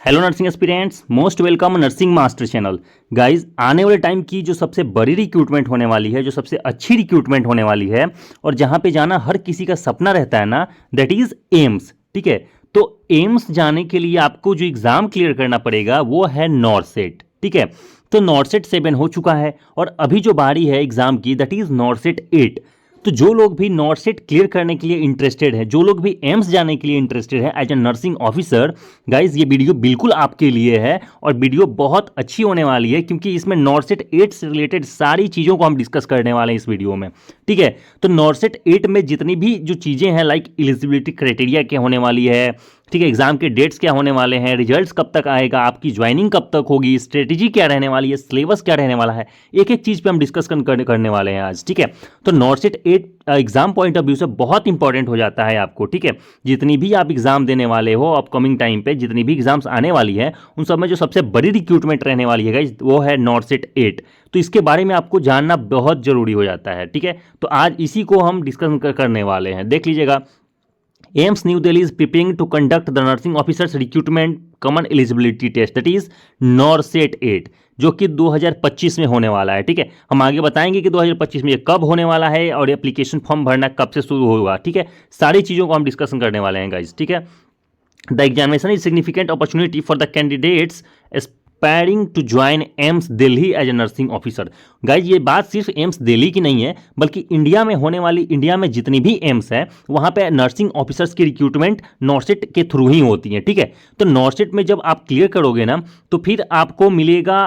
Hello nursing aspirants, most welcome nursing master channel. Guys, आने वाले time की जो सबसे बड़ी रिक्रूटमेंट होने वाली है, जो सबसे अच्छी रिक्रूटमेंट होने वाली है और जहां पे जाना हर किसी का सपना रहता है ना, दैट इज एम्स। ठीक है, तो एम्स जाने के लिए आपको जो एग्जाम क्लियर करना पड़ेगा वो है नॉर्सेट। ठीक है, तो नॉर्सेट 7 हो चुका है और अभी जो बारी है एग्जाम की दैट इज नॉर्सेट 8। तो जो लोग भी नॉर्सेट क्लियर करने के लिए इंटरेस्टेड है, जो लोग भी एम्स जाने के लिए इंटरेस्टेड है as a nursing officer, guys ये वीडियो बिल्कुल आपके लिए है और वीडियो बहुत अच्छी होने वाली है क्योंकि इसमें नॉर्सेट 8 से रिलेटेड सारी चीज़ों को हम डिस्कस करने वाले हैं इस वीडियो में। ठीक है, तो नॉर्सेट 8 में जितनी भी जो चीज़ें हैं लाइक एलिजिबिलिटी क्राइटेरिया क्या होने वाली है, ठीक है, एग्जाम के डेट्स क्या होने वाले हैं, रिजल्ट्स कब तक आएगा, आपकी ज्वाइनिंग कब तक होगी, स्ट्रेटेजी क्या रहने वाली है, सिलेबस क्या रहने वाला है, एक एक चीज़ पे हम डिस्कस करने वाले हैं आज। ठीक है, तो नॉर्सेट 8 एग्जाम पॉइंट ऑफ व्यू से बहुत इंपॉर्टेंट हो जाता है आपको। ठीक है, जितनी भी आप एग्जाम देने वाले हो अपकमिंग टाइम पे, जितनी भी एग्जाम्स आने वाली है उन सब में जो सबसे बड़ी रिक्रूटमेंट रहने वाली है गाइस वो है नॉर्सेट 8। तो इसके बारे में आपको जानना बहुत जरूरी हो जाता है। ठीक है, तो आज इसी को हम डिस्कस करने वाले हैं। देख लीजिएगा, AIIMS New Delhi is preparing to conduct the nursing officers recruitment common eligibility test that is NORCET 8, जो कि 2025 में होने वाला है। ठीक है, हम आगे बताएंगे कि 2025 में ये कब होने वाला है और एप्लीकेशन फॉर्म भरना कब से शुरू होगा। ठीक है, सारी चीज़ों को हम डिस्कशन करने वाले हैं गाइज। ठीक है, the examination is significant opportunity for the candidates aspiring to join AIIMS Delhi as a nursing officer. Guys, ये बात सिर्फ एम्स दिल्ली की नहीं है बल्कि इंडिया में होने वाली, इंडिया में जितनी भी एम्स है वहाँ पे नर्सिंग ऑफिसर्स की रिक्रूटमेंट नॉर्सेट के थ्रू ही होती है। ठीक है, तो नॉर्सेट में जब आप क्लियर करोगे ना तो फिर आपको मिलेगा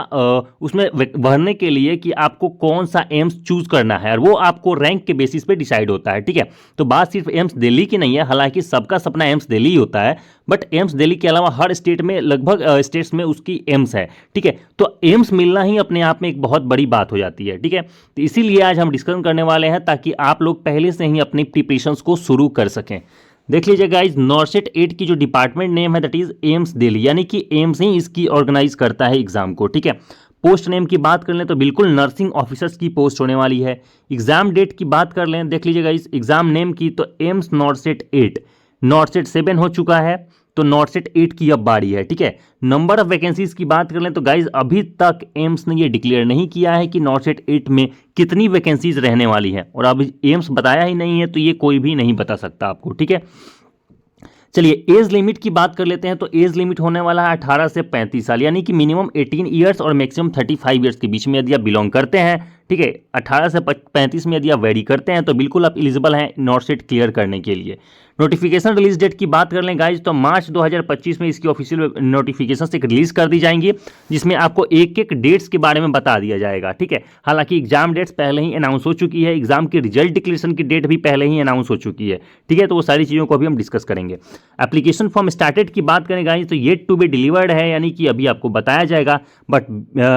उसमें भरने के लिए कि आपको कौन सा एम्स चूज करना है और वो आपको रैंक के बेसिस पे डिसाइड होता है। ठीक है, तो बात सिर्फ एम्स दिल्ली की नहीं है, हालांकि सबका सपना एम्स दिल्ली ही होता है, बट एम्स दिल्ली के अलावा हर स्टेट में, लगभग स्टेट्स में उसकी एम्स है। ठीक है, तो एम्स मिलना ही अपने आप में एक बहुत बड़ी बात हो जाती है। ठीक है, तो इसीलिए आज हम डिस्कशन करने वाले हैं ताकि आप लोग पहले से ही अपनी प्रिपरेशंस को शुरू कर सकें। देख लीजिए गाइज, नॉर्सेट 8 की जो डिपार्टमेंट नेम है दैट इज एम्स दिल्ली, यानी कि एम्स ही इसकी ऑर्गेनाइज करता है एग्जाम को। ठीक है, पोस्ट नेम की बात कर लें तो बिल्कुल नर्सिंग ऑफिसर्स की पोस्ट होने वाली है। एग्जाम डेट की बात कर लें, देख लीजिएगा इस एग्जाम नेम की, तो एम्स नॉर्सेट 8, नॉर्सेट 7 हो चुका है, तो नॉर्सेट 8 की अब बारी है। ठीक है, नंबर ऑफ वैकेंसीज की बात कर लें तो गाइज अभी तक एम्स ने ये डिक्लेयर नहीं किया है कि नॉर्सेट 8 में कितनी वैकेंसीज रहने वाली है, और अभी एम्स बताया ही नहीं है तो ये कोई भी नहीं बता सकता आपको। ठीक है, चलिए एज लिमिट की बात कर लेते हैं, तो एज लिमिट होने वाला है 18 से 35 साल, यानी कि मिनिमम 18 ईयर्स और मैक्सिमम 35 ईयर्स के बीच में यदि आप बिलोंग करते हैं। ठीक है, 18 से 35 में यदि आप वेरी करते हैं तो बिल्कुल आप एलिजिबल हैं नॉर्सेट क्लियर करने के लिए। नोटिफिकेशन रिलीज डेट की बात कर लें गाइज, तो मार्च 2025 में इसकी ऑफिशियल नोटिफिकेशन एक रिलीज कर दी जाएंगी जिसमें आपको एक एक डेट्स के बारे में बता दिया जाएगा। ठीक है, हालांकि एग्जाम डेट्स पहले ही अनाउंस हो चुकी है, एग्जाम की रिजल्ट डिक्लेरेशन की डेट भी पहले ही अनाउंस हो चुकी है। ठीक है, तो वो सारी चीज़ों को अभी हम डिस्कस करेंगे। एप्लीकेशन फॉर्म स्टार्टेड की बात करें गाइज, तो येट टू बी डिलीवर्ड है, यानी कि अभी आपको बताया जाएगा, बट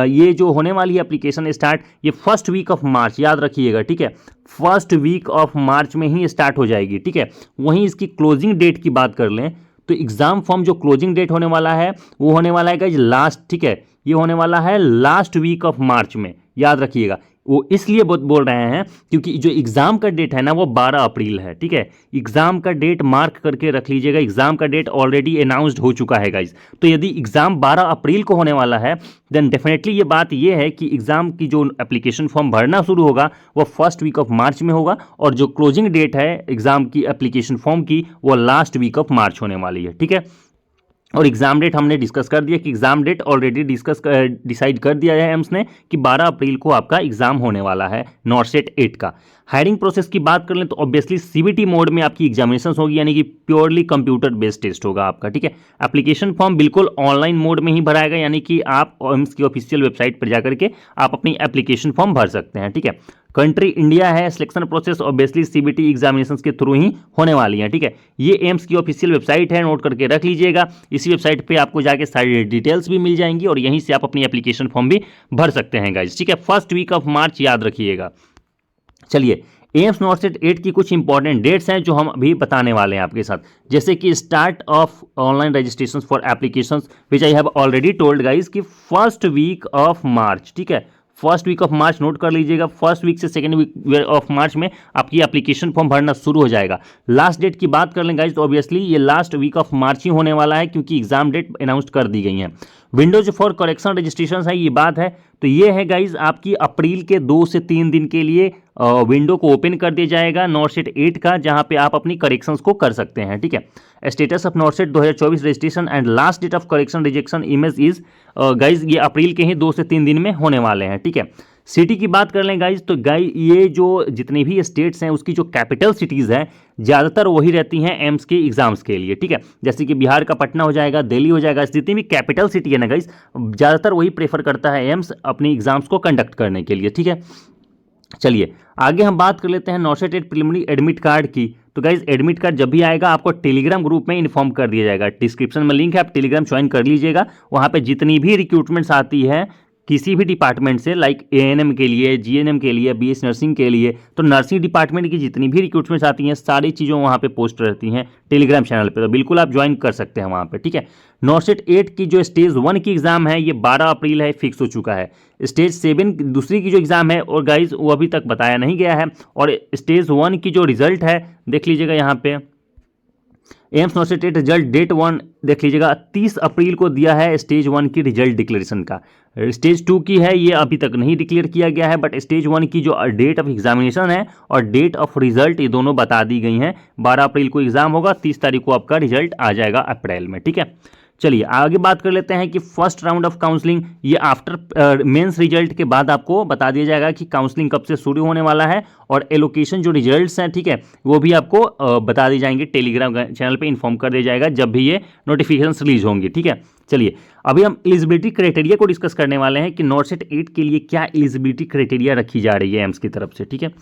ये जो होने वाली है एप्लीकेशन स्टार्ट, ये फर्स्ट वीक ऑफ मार्च, याद रखिएगा। ठीक है, फर्स्ट वीक ऑफ मार्च में ही स्टार्ट हो जाएगी। ठीक है, वहीं इसकी क्लोजिंग डेट की बात कर लें तो एग्जाम फॉर्म जो क्लोजिंग डेट होने वाला है वो होने वाला है गाइज लास्ट, ठीक है, ये होने वाला है लास्ट वीक ऑफ मार्च में, याद रखिएगा। वो इसलिए बोल रहे हैं क्योंकि जो एग्जाम का डेट है ना वो 12 अप्रैल है। ठीक है, एग्जाम का डेट मार्क करके रख लीजिएगा, एग्जाम का डेट ऑलरेडी अनाउंस्ड हो चुका है गाइज। तो यदि एग्जाम 12 अप्रैल को होने वाला है देन डेफिनेटली ये बात ये है कि एग्जाम की जो एप्लीकेशन फॉर्म भरना शुरू होगा वो फर्स्ट वीक ऑफ मार्च में होगा, और जो क्लोजिंग डेट है एग्जाम की एप्लीकेशन फॉर्म की वो लास्ट वीक ऑफ मार्च होने वाली है। ठीक है, और एग्जाम डेट हमने डिस्कस कर दिया कि एग्जाम डेट ऑलरेडी डिसाइड कर दिया है एम्स ने कि 12 अप्रैल को आपका एग्जाम होने वाला है नॉर्सेट 8 का। हायरिंग प्रोसेस की बात कर लें तो ऑब्वियसली सीबीटी मोड में आपकी एग्जामिनेशन होगी, यानी कि प्योरली कंप्यूटर बेस्ड टेस्ट होगा आपका। ठीक है, एप्लीकेशन फॉर्म बिल्कुल ऑनलाइन मोड में ही भराएगा, यानी कि आप एम्स की ऑफिशियल वेबसाइट पर जाकर के आप अपनी एप्लीकेशन फॉर्म भर सकते हैं। ठीक है, कंट्री इंडिया है, selection process obviously CBT examination के थ्रू ही होने वाली है। ठीक है, ये एम्स की ऑफिशियल वेबसाइट है, नोट करके रख लीजिएगा। इसी वेबसाइट पे आपको जाके सारी डिटेल्स भी मिल जाएंगी और यहीं से आप अपनी एप्लीकेशन फॉर्म भी भर सकते हैं गाइज। ठीक है, फर्स्ट वीक ऑफ मार्च याद रखिएगा। चलिए, एम्स नॉर्सेट 8 की कुछ इंपॉर्टेंट डेट्स हैं जो हम अभी बताने वाले हैं आपके साथ, जैसे कि start of online registration for applications which I have already told guys कि फर्स्ट वीक ऑफ मार्च। ठीक है, first week of March note कर लीजिएगा, फर्स्ट वीक से सेकेंड वीक ऑफ मार्च में आपकी एप्लीकेशन फॉर्म भरना शुरू हो जाएगा। लास्ट डेट की बात कर लें गाइज तो ऑब्वियसली ये लास्ट वीक ऑफ मार्च ही होने वाला है, क्योंकि एग्जाम डेट अनाउंस कर दी गई है। विंडोज फॉर करेक्शन रजिस्ट्रेशन है, ये बात है तो ये है गाइज आपकी अप्रैल के 2 से 3 दिन के लिए विंडो को ओपन कर दिया जाएगा नॉर्सेट 8 का, जहां पे आप अपनी करेक्शंस को कर सकते हैं। ठीक है, status of NORCET 2024 registration and last date of correction rejection image is guys ये अप्रैल के ही 2 से 3 दिन में होने वाले हैं। ठीक है, सिटी की बात कर लें गाइज तो ये जो जितनी भी स्टेट्स हैं उसकी जो कैपिटल सिटीज़ हैं ज़्यादातर वही रहती हैं एम्स के एग्जाम्स के लिए। ठीक है, जैसे कि बिहार का पटना हो जाएगा, दिल्ली हो जाएगा, जितनी भी कैपिटल सिटी है ना गाइज ज़्यादातर वही प्रेफर करता है एम्स अपनी एग्जाम्स को कंडक्ट करने के लिए। ठीक है, चलिए आगे हम बात कर लेते हैं नॉर्सेट 8 प्रिलिमिनरी एडमिट कार्ड की। तो गाइज एडमिट कार्ड जब भी आएगा आपको टेलीग्राम ग्रुप में इन्फॉर्म कर दिया जाएगा, डिस्क्रिप्शन में लिंक है, आप टेलीग्राम ज्वाइन कर लीजिएगा। वहाँ पे जितनी भी रिक्रूटमेंट्स आती है किसी भी डिपार्टमेंट से, लाइक एएनएम के लिए, जीएनएम के लिए, बीएस नर्सिंग के लिए, तो नर्सिंग डिपार्टमेंट की जितनी भी रिक्रूटमेंट्स आती हैं सारी चीज़ों वहाँ पे पोस्ट रहती हैं टेलीग्राम चैनल पे, तो बिल्कुल आप ज्वाइन कर सकते हैं वहाँ पे। ठीक है, नॉर्सेट 8 की जो स्टेज 1 की एग्जाम है ये 12 अप्रैल है, फिक्स हो चुका है। स्टेज 7 दूसरी की जो एग्जाम है और गाइज वो अभी तक बताया नहीं गया है, और स्टेज 1 की जो रिजल्ट है देख लीजिएगा यहाँ पे एम्स नॉर्सेट 8 रिजल्ट डेट 1 देख लीजिएगा 30 अप्रैल को दिया है स्टेज 1 की रिजल्ट डिक्लेरेशन का। स्टेज 2 की है ये अभी तक नहीं डिक्लेयर किया गया है, बट स्टेज 1 की जो डेट ऑफ एग्जामिनेशन है और डेट ऑफ रिजल्ट ये दोनों बता दी गई हैं। 12 अप्रैल को एग्जाम होगा, 30 तारीख को आपका रिजल्ट आ जाएगा अप्रैल में। ठीक है, चलिए आगे बात कर लेते हैं कि फर्स्ट राउंड ऑफ काउंसलिंग ये आफ्टर मेंस रिजल्ट के बाद आपको बता दिया जाएगा कि काउंसलिंग कब से शुरू होने वाला है, और एलोकेशन जो रिजल्ट्स हैं ठीक है वो भी आपको बता दी जाएंगे, टेलीग्राम चैनल पे इन्फॉर्म कर दिया जाएगा जब भी ये नोटिफिकेशन रिलीज होंगी। ठीक है, चलिए अभी हम एलिजिबिलिटी क्राइटेरिया को डिस्कस करने वाले हैं कि नॉर्सेट 8 के लिए क्या एलिजिबिलिटी क्राइटेरिया रखी जा रही है एम्स की तरफ से। ठीक है,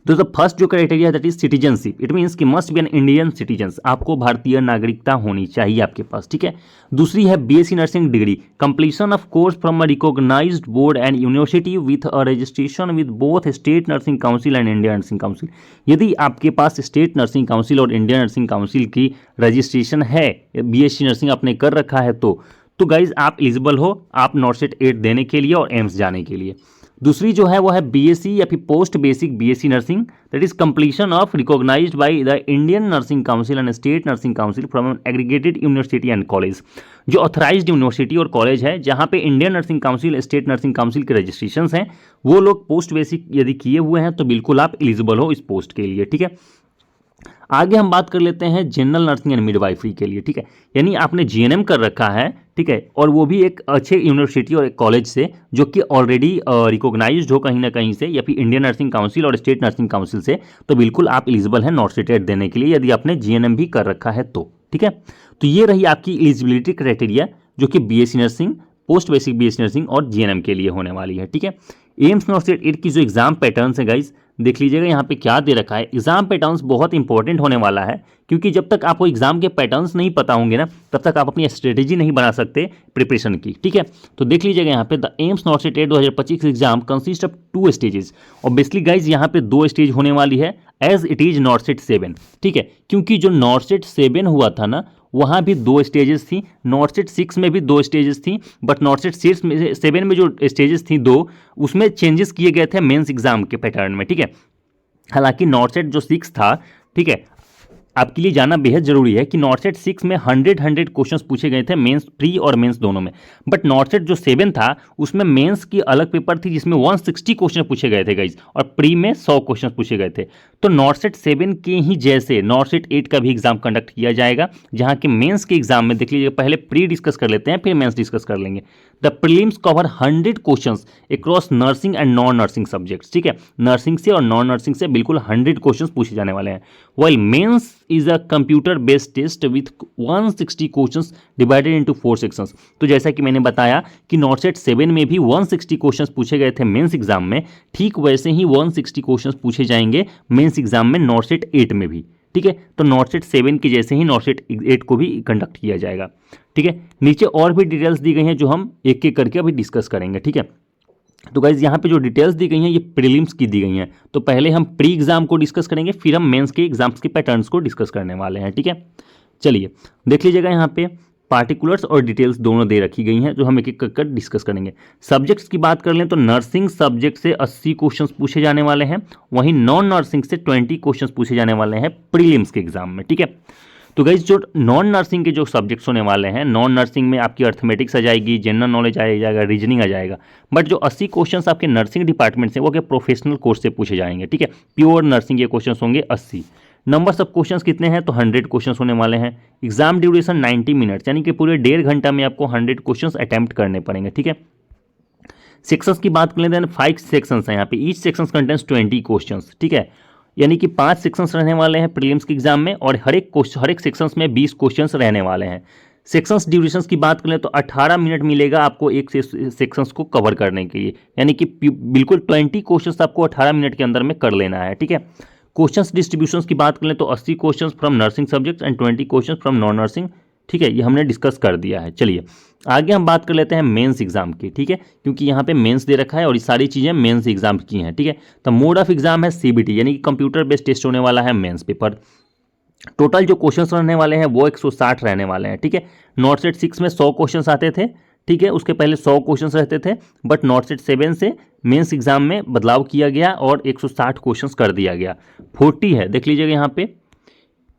तो द फर्स्ट जो criteria that is citizenship, it means कि must be an Indian citizens, आपको भारतीय नागरिकता होनी चाहिए आपके पास। ठीक है, दूसरी है BSc nursing degree, completion of course from a recognised board and university with a registration with both state nursing council and Indian nursing council. यदि आपके पास स्टेट नर्सिंग काउंसिल और इंडियन नर्सिंग काउंसिल की रजिस्ट्रेशन है, BSc nursing आपने कर रखा है तो गाइज आप एलिजिबल हो आप नॉर्सेट 8 देने के लिए और एम्स जाने के लिए। दूसरी जो है वो है बीएससी या फिर post basic BSc nursing, that is completion of recognised by the Indian nursing council and state nursing council from aggregated university and college. जो ऑथराइज्ड यूनिवर्सिटी और कॉलेज है जहां पे Indian nursing council, state nursing council के registration हैं, वो लोग post basic यदि किए हुए हैं तो बिल्कुल आप एलिजिबल हो इस पोस्ट के लिए। ठीक है, आगे हम बात कर लेते हैं जनरल नर्सिंग एंड मिडवाइफरी के लिए। ठीक है, यानी आपने जीएनएम कर रखा है, ठीक है, और वो भी एक अच्छे यूनिवर्सिटी और एक कॉलेज से जो कि ऑलरेडी रिकॉग्नाइज्ड हो कहीं ना कहीं से, या फिर इंडियन नर्सिंग काउंसिल और स्टेट नर्सिंग काउंसिल से, तो बिल्कुल आप एलिजिबल हैं नॉर्सेट 8 देने के लिए यदि आपने जीएनएम भी कर रखा है तो। ठीक है, तो ये रही आपकी एलिजिबिलिटी क्राइटेरिया जो कि BSc nursing, post basic BSc nursing और जीएनएम के लिए होने वाली है। ठीक है, एम्स नॉर्सेट 8 की जो एग्जाम पैटर्न्स है गाइज देख लीजिएगा यहाँ पे क्या दे रखा है। एग्जाम पैटर्न्स बहुत इंपॉर्टेंट होने वाला है, क्योंकि जब तक आपको एग्जाम के पैटर्न्स नहीं पता होंगे ना तब तक आप अपनी स्ट्रेटेजी नहीं बना सकते प्रिपरेशन की। ठीक है, तो देख लीजिएगा यहाँ पे the AIIMS नॉर्सेट 8 2025 exam consist of 2 stages. और बेसिकली गाइज यहाँ पे 2 स्टेज होने वाली है एज इट इज नॉर्सेट 7। ठीक है, क्योंकि जो नॉर्सेट 7 हुआ था ना वहाँ भी 2 स्टेजेस थी, नॉर्सेट 6 में भी 2 स्टेजेस थी, बट नॉर्सेट 7 में जो स्टेजेस थी 2 उसमें चेंजेस किए गए थे मेंस एग्जाम के पैटर्न में। ठीक है, हालांकि नॉर्सेट जो 6 था, ठीक है, आपके लिए जाना बेहद जरूरी है कि नॉर्सेट 6 में 100 क्वेश्चंस पूछे गए थे मेंस प्री और मेंस दोनों में, बट नॉर्सेट जो 7 था उसमें मेंस की अलग पेपर थी जिसमें 160 क्वेश्चन पूछे गए थे गाइज, और प्री में 100 क्वेश्चन पूछे गए थे। तो नॉर्सेट 7 के ही जैसे नॉर्सेट 8 का भी एग्जाम कंडक्ट किया जाएगा, जहां कि मेंस के एग्जाम में देख लीजिए, पहले प्री डिस्कस कर लेते हैं फिर मेंस डिस्कस कर लेंगे। The prelims cover 100 questions across nursing and non nursing subjects. ठीक है, नर्सिंग से और नॉन नर्सिंग से बिल्कुल 100 क्वेश्चंस पूछे जाने वाले हैं। While mains is a computer based test with 160 questions divided into 4 sections. तो जैसा कि मैंने बताया कि नॉर्सेट 7 में भी 160 क्वेश्चंस पूछे गए थे मेंस एग्जाम में, ठीक वैसे ही 160 क्वेश्चंस पूछे जाएंगे मेंस एग्जाम में नॉर्सेट 8 में भी। ठीक है, तो नॉर्सेट 7 के जैसे ही नॉर्सेट 8 को भी कंडक्ट किया जाएगा। ठीक है, नीचे और भी डिटेल्स दी गई हैं जो हम एक एक करके अभी डिस्कस करेंगे। ठीक है, तो गाइज यहाँ पे जो डिटेल्स दी गई हैं ये प्रीलिम्स की दी गई हैं, तो पहले हम प्री एग्जाम को डिस्कस करेंगे, फिर हम मेंस के एग्जाम्स के पैटर्न्स को डिस्कस करने वाले हैं। ठीक है, चलिए देख लीजिएगा यहाँ पे पार्टिकुलर्स और डिटेल्स दोनों दे रखी गई हैं जो हम एक एक कर डिस्कस करेंगे। सब्जेक्ट्स की बात कर लें तो नर्सिंग सब्जेक्ट से 80 क्वेश्चंस पूछे जाने वाले हैं, वहीं नॉन नर्सिंग से 20 क्वेश्चंस पूछे जाने वाले हैं प्रीलिम्स के एग्जाम में, ठीक है। तो गाइज जो नॉन नर्सिंग के जो सब्जेक्ट्स होने वाले हैं, नॉन नर्सिंग में आपकी अर्थमेटिक्स आ जाएगी, जनरल नॉलेज आ जाएगा, रीजनिंग आ जाएगा, बट जो 80 क्वेश्चंस आपके नर्सिंग डिपार्टमेंट से वो के प्रोफेशनल कोर्स से पूछे जाएंगे, ठीक है। प्योर नर्सिंग के क्वेश्चंस होंगे 80। नंबर ऑफ क्वेश्चंस कितने हैं तो 100 क्वेश्चंस होने वाले हैं। एग्जाम ड्यूरेशन 90 मिनट्स, यानी कि पूरे 1.5 घंटा में आपको 100 क्वेश्चंस अटेम्प्ट करने पड़ेंगे, ठीक है। सेक्शंस की बात कर लेते हैं, 5 सेक्शंस हैं यहाँ पे, ईच सेक्शन कंटेंट्स 20 क्वेश्चंस, ठीक है। यानी कि 5 सेक्शंस रहने वाले हैं प्रीलिम्स के एग्जाम में और हर एक सेक्शंस में 20 क्वेश्चंस रहने वाले हैं। सेक्शंस ड्यूरेशंस की बात करें तो 18 मिनट मिलेगा आपको एक सेक्शंस को कवर करने के लिए, यानी कि बिल्कुल 20 क्वेश्चंस आपको 18 मिनट के अंदर में कर लेना है, ठीक है। क्वेश्चंस डिस्ट्रीब्यूशंस की बात करें तो 80 questions from nursing subjects and 20 questions from non nursing, ठीक है। ये हमने डिस्कस कर दिया है। चलिए आगे हम बात कर लेते हैं मेंस एग्जाम की, ठीक है, क्योंकि यहाँ पे मेंस दे रखा है और ये सारी चीज़ें मेंस एग्जाम की हैं, ठीक है। तो मोड ऑफ एग्जाम है सीबीटी, यानी कि कंप्यूटर बेस्ड टेस्ट होने वाला है मेंस पेपर। टोटल जो क्वेश्चंस रहने वाले हैं वो 160 रहने वाले हैं, ठीक है। नॉट सेट 6 में 100 क्वेश्चंस आते थे, ठीक है, उसके पहले 100 क्वेश्चंस रहते थे, बट नॉट सेट 7 से मेंस एग्जाम में बदलाव किया गया और 160 क्वेश्चंस कर दिया गया। 40 है, देख लीजिएगा यहाँ पे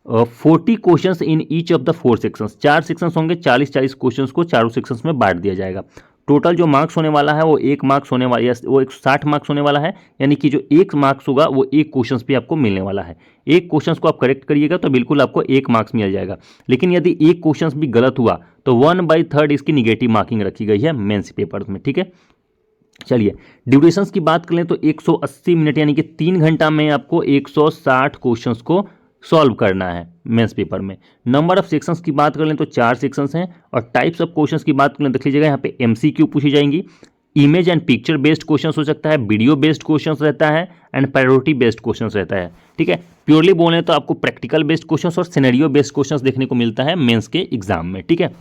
40 questions in each of the 4 sections, 4 sections होंगे, 40-40 क्वेश्चंस को चारों सेक्शंस में बांट दिया जाएगा। टोटल जो मार्क्स होने वाला है वो 1 मार्क्स होने वाला, वो 160 मार्क्स होने वाला है, यानी कि जो 1 मार्क्स होगा वो 1 क्वेश्चंस पे आपको मिलने वाला है। 1 क्वेश्चंस को आप करेक्ट करिएगा तो बिल्कुल आपको 1 मार्क्स मिल जाएगा, लेकिन यदि 1 क्वेश्चंस भी गलत हुआ तो 1/3 इसकी निगेटिव मार्किंग रखी गई है मेंस पेपर में, ठीक है। चलिए ड्यूरेशंस की बात करें तो 180 मिनट, यानी कि 3 घंटा में आपको 160 क्वेश्चंस को सॉल्व करना है मेंस पेपर में। नंबर ऑफ सेक्शंस की बात कर लें तो 4 सेक्शंस हैं और टाइप्स ऑफ क्वेश्चंस की बात करें देख लीजिएगा यहाँ पे एमसीक्यू पूछी जाएंगी, image and picture based questions हो सकता है, वीडियो बेस्ड क्वेश्चंस रहता है एंड प्रायोरिटी बेस्ड क्वेश्चंस रहता है, ठीक है। प्योरली बोलें तो आपको प्रैक्टिकल बेस्ड क्वेश्चंस और सिनेरियो बेस्ड क्वेश्चंस देखने को मिलता है मेंस के एग्जाम में, ठीक है।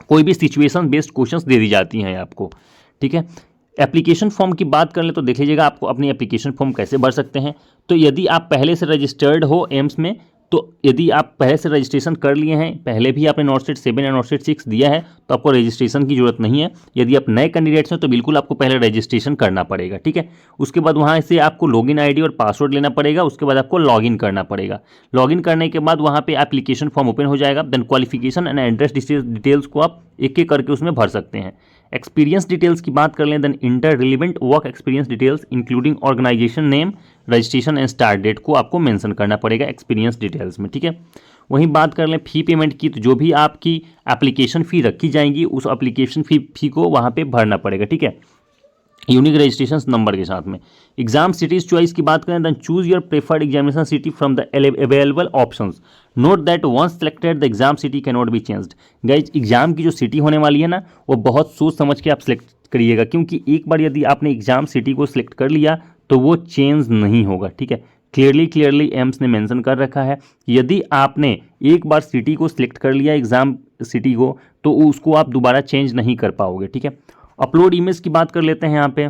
कोई भी सिचुएशन बेस्ड क्वेश्चंस दे दी जाती हैं आपको, ठीक है। एप्लीकेशन फॉर्म की बात कर लें तो देख लीजिएगा आपको अपनी एप्लीकेशन फॉर्म कैसे भर सकते हैं। तो यदि आप पहले से रजिस्टर्ड हो एम्स में, तो यदि आप पहले से रजिस्ट्रेशन कर लिए हैं, पहले भी आपने नॉट सेट 7 या नॉट सेट 6 दिया है तो आपको रजिस्ट्रेशन की जरूरत नहीं है। यदि आप नए कैंडिडेट्स हैं तो बिल्कुल आपको पहले रजिस्ट्रेशन करना पड़ेगा, ठीक है। उसके बाद वहाँ से आपको लॉगिन आईडी और पासवर्ड लेना पड़ेगा, उसके बाद आपको लॉगिन करना पड़ेगा। लॉगिन करने के बाद वहाँ पे एप्लीकेशन फॉर्म ओपन हो जाएगा, then qualification and address details को आप एक एक करके उसमें भर सकते हैं। एक्सपीरियंस डिटेल्स की बात कर लें, then enter relevant work experience details including organisation name, registration and start date को आपको मेंशन करना पड़ेगा एक्सपीरियंस डिटेल्स में, ठीक है। वहीं बात कर लें फी पेमेंट की, तो जो भी आपकी एप्लीकेशन फ़ी रखी जाएंगी उस एप्लीकेशन फ़ी को वहाँ पे भरना पड़ेगा, ठीक है, यूनिक रजिस्ट्रेशन नंबर के साथ में। एग्जाम सिटीज चॉइस की बात करें, then choose your preferred examination city from the available options, note that once selected the exam city can not be changed. Guys exam की जो सिटी होने वाली है ना वो बहुत सोच समझ के आप सिलेक्ट करिएगा, क्योंकि एक बार यदि आपने एग्जाम सिटी को सिलेक्ट कर लिया तो वो चेंज नहीं होगा, ठीक है। क्लियरली एम्स ने मेंशन कर रखा है यदि आपने एक बार सिटी को सिलेक्ट कर लिया एग्जाम सिटी को तो उसको आप दोबारा चेंज नहीं कर पाओगे, ठीक है। अपलोड इमेज की बात कर लेते हैं, यहाँ पे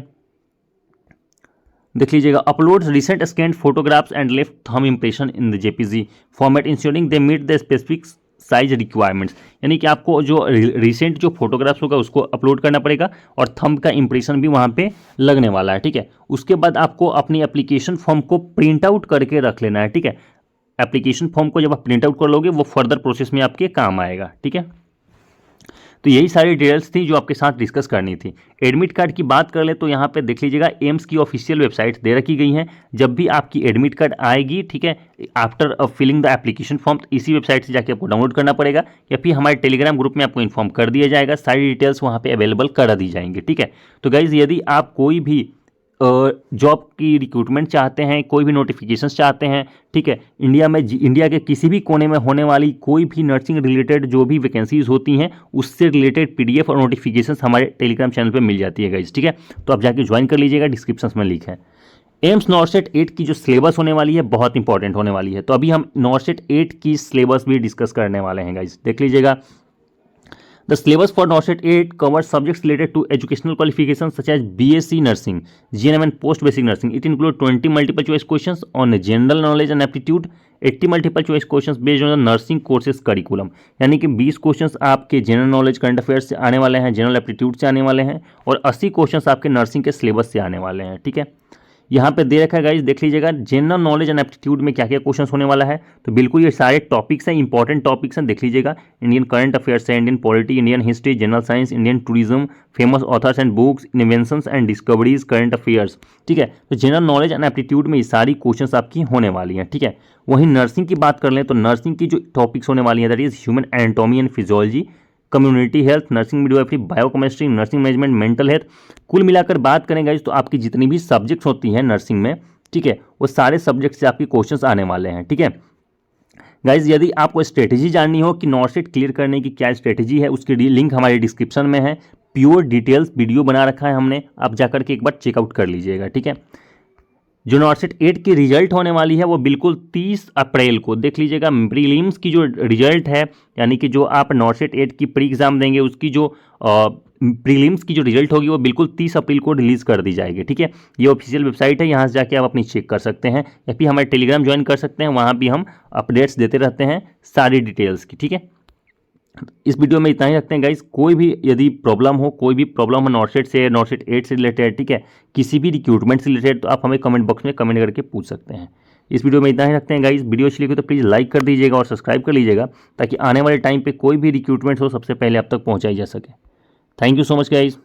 देख लीजिएगा upload recent scan photographs and left thumb impression in the JPG format ensuring they meet the specific size requirements, यानी कि आपको जो रिसेंट जो फोटोग्राफ्स होगा उसको अपलोड करना पड़ेगा और थंब का इंप्रेशन भी वहाँ पे लगने वाला है, ठीक है। उसके बाद आपको अपनी एप्लीकेशन फॉर्म को प्रिंट आउट करके रख लेना है, ठीक है। एप्लीकेशन फॉर्म को जब आप प्रिंट आउट कर लोगे वो फर्दर प्रोसेस में आपके काम आएगा, ठीक है। तो यही सारी डिटेल्स थी जो आपके साथ डिस्कस करनी थी। एडमिट कार्ड की बात कर ले तो यहाँ पे देख लीजिएगा एम्स की ऑफिशियल वेबसाइट दे रखी गई हैं। जब भी आपकी एडमिट कार्ड आएगी, ठीक है, after filling the application form, तो इसी वेबसाइट से जाके आपको डाउनलोड करना पड़ेगा या फिर हमारे टेलीग्राम ग्रुप में आपको इन्फॉर्म कर दिया जाएगा, सारी डिटेल्स वहाँ पर अवेलेबल करा दी जाएंगी, ठीक है। तो गाइज यदि आप कोई भी जॉब की रिक्रूटमेंट चाहते हैं, कोई भी नोटिफिकेशंस चाहते हैं, ठीक है, इंडिया के किसी भी कोने में होने वाली कोई भी नर्सिंग रिलेटेड जो भी वैकेंसीज होती हैं उससे रिलेटेड पीडीएफ और नोटिफिकेशंस हमारे टेलीग्राम चैनल पे मिल जाती है गाइज, ठीक है। तो आप जाके ज्वाइन कर लीजिएगा, डिस्क्रिप्शन में लिंक है। एम्स नॉर्सेट 8 की जो सिलेबस होने वाली है बहुत इंपॉर्टेंट होने वाली है, तो अभी हम नॉर्सेट 8 की सिलेबस भी डिस्कस करने वाले हैं गाइज, देख लीजिएगा। The syllabus for नॉर्सेट 8 covers subjects related to educational qualifications such as BSc Nursing, GNM and Post Basic Nursing. It includes 20 multiple choice questions on general knowledge and aptitude, 80 multiple choice questions based on the nursing courses curriculum. यानी कि 20 questions आपके general knowledge current affairs से आने वाले हैं, general aptitude से आने वाले हैं, और 80 क्वेश्चंस आपके नर्सिंग के सिलेबस से आने वाले हैं। ठीक है, यहाँ पे दे रखा है गाइज, देख लीजिएगा जनरल नॉलेज एंड एप्टीट्यूड में क्या क्या क्वेश्चंस होने वाला है। तो बिल्कुल ये सारे टॉपिक्स हैं, इंपॉर्टेंट टॉपिक्स हैं, देख लीजिएगा। इंडियन करंट अफेयर्स है, Indian polity, Indian history, general science, Indian tourism, famous authors and books, inventions and discoveries, current affairs. ठीक है, तो जनरल नॉलेज एंड एप्टीट्यूड में ये सारी क्वेश्चंस आपकी होने वाली हैं। ठीक है, वहीं नर्सिंग की बात कर लें तो नर्सिंग की जो टॉपिक्स होने वाली है that is human anatomy and physiology, community health, nursing midwifery, biochemistry, nursing management, mental health. कुल मिलाकर बात करें गाइज तो आपकी जितनी भी सब्जेक्ट्स होती हैं नर्सिंग में, ठीक है, वो सारे सब्जेक्ट से आपके क्वेश्चंस आने वाले हैं। ठीक है गाइज, यदि आपको स्ट्रेटेजी जाननी हो कि नॉर्सेट क्लियर करने की क्या स्ट्रेटेजी है, उसकी लिंक हमारे डिस्क्रिप्शन में है। प्योर डिटेल्स वीडियो बना रखा है हमने, आप जाकर के एक बार चेकआउट कर लीजिएगा। ठीक है, जो नॉर्सेट 8 की रिजल्ट होने वाली है वो बिल्कुल 30 अप्रैल को, देख लीजिएगा। प्रीलिम्स की जो रिजल्ट है, यानी कि जो आप नॉर्सेट 8 की प्री एग्जाम देंगे उसकी जो प्रीलिम्स की जो रिजल्ट होगी वो बिल्कुल 30 अप्रैल को रिलीज़ कर दी जाएगी। ठीक है, ये ऑफिशियल वेबसाइट है, यहाँ से जाके आप अपनी चेक कर सकते हैं, या फिर हमारे टेलीग्राम ज्वाइन कर सकते हैं, वहाँ भी हम अपडेट्स देते रहते हैं सारी डिटेल्स की। ठीक है, इस वीडियो में इतना ही रखते हैं गाइज। कोई भी यदि प्रॉब्लम हो, कोई भी प्रॉब्लम हो नॉर्सेट से, नॉर्सेट 8 से रिलेटेड, ठीक है, किसी भी रिक्रूटमेंट से रिलेटेड, तो आप हमें कमेंट बॉक्स में कमेंट करके पूछ सकते हैं। इस वीडियो में इतना ही रखते हैं गाइज। वीडियो अच्छी लगी तो प्लीज़ लाइक कर दीजिएगा और सब्सक्राइब कर लीजिएगा, ताकि आने वाले टाइम पे कोई भी रिक्रूटमेंट हो सबसे पहले आप तक पहुँचाई जा सके। Thank you so much guys.